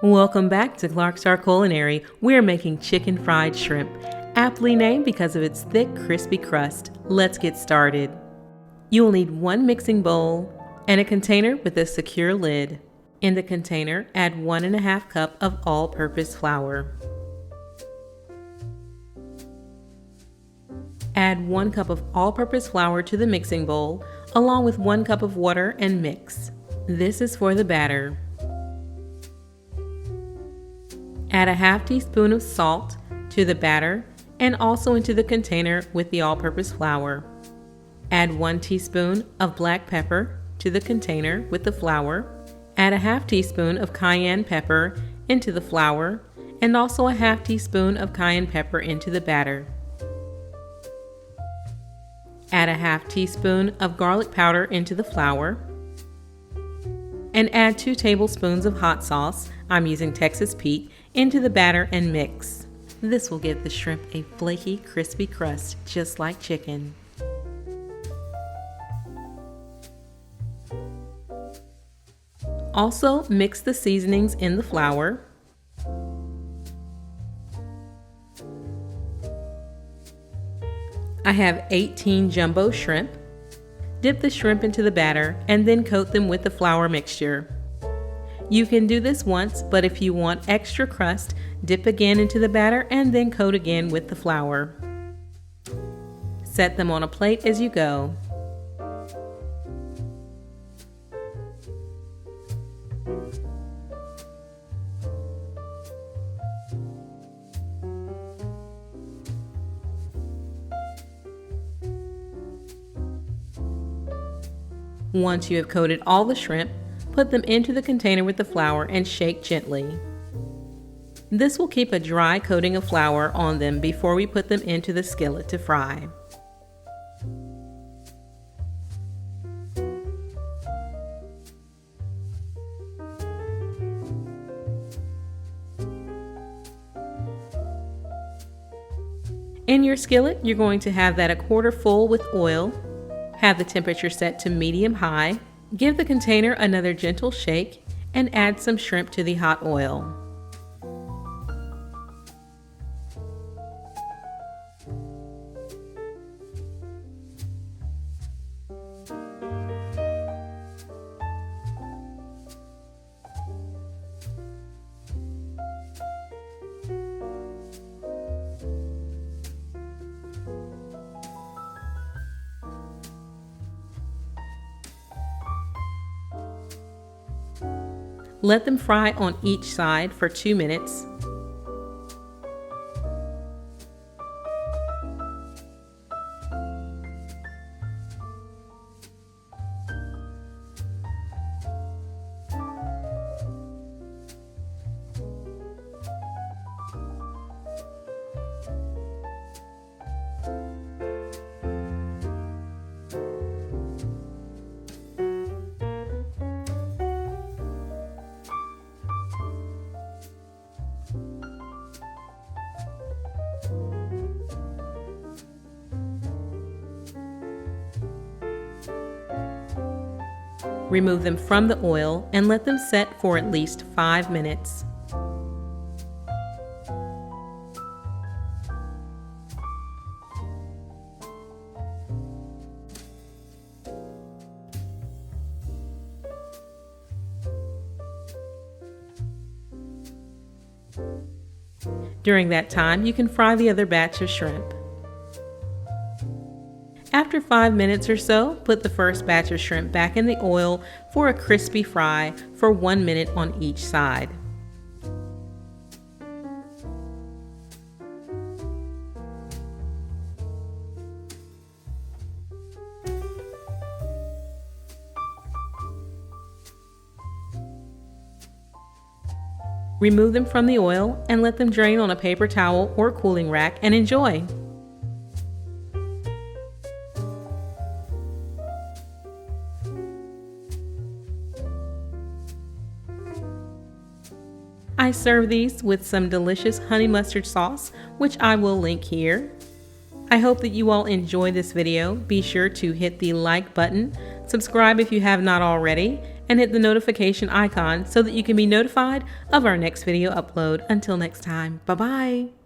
Welcome back to Clark's Our Culinary. We're making chicken fried shrimp, aptly named because of its thick, crispy crust. Let's get started. You will need one mixing bowl and a container with a secure lid. In the container, add 1½ cup of all-purpose flour. Add 1 cup of all-purpose flour to the mixing bowl, along with 1 cup of water, and mix. This is for the batter. Add a ½ teaspoon of salt to the batter and also into the container with the all-purpose flour. Add 1 teaspoon of black pepper to the container with the flour. Add a ½ teaspoon of cayenne pepper into the flour and also a ½ teaspoon of cayenne pepper into the batter. Add a ½ teaspoon of garlic powder into the flour. And add 2 tablespoons of hot sauce, I'm using Texas Pete, into the batter and mix. This will give the shrimp a flaky, crispy crust, just like chicken. Also, mix the seasonings in the flour. I have 18 jumbo shrimp. Dip the shrimp into the batter and then coat them with the flour mixture. You can do this once, but if you want extra crust, dip again into the batter and then coat again with the flour. Set them on a plate as you go. Once you have coated all the shrimp, put them into the container with the flour and shake gently. This will keep a dry coating of flour on them before we put them into the skillet to fry. In your skillet, you're going to have that 1/4 full with oil. Have the temperature set to medium-high. Give the container another gentle shake and add some shrimp to the hot oil. Let them fry on each side for 2 minutes. Remove them from the oil and let them set for at least 5 minutes. During that time, you can fry the other batch of shrimp. After 5 minutes or so, put the first batch of shrimp back in the oil for a crispy fry for 1 minute on each side. Remove them from the oil and let them drain on a paper towel or cooling rack and enjoy. I serve these with some delicious honey mustard sauce, which I will link here. I hope that you all enjoy this video. Be sure to hit the like button, subscribe if you have not already, and hit the notification icon so that you can be notified of our next video upload. Until next time, bye-bye.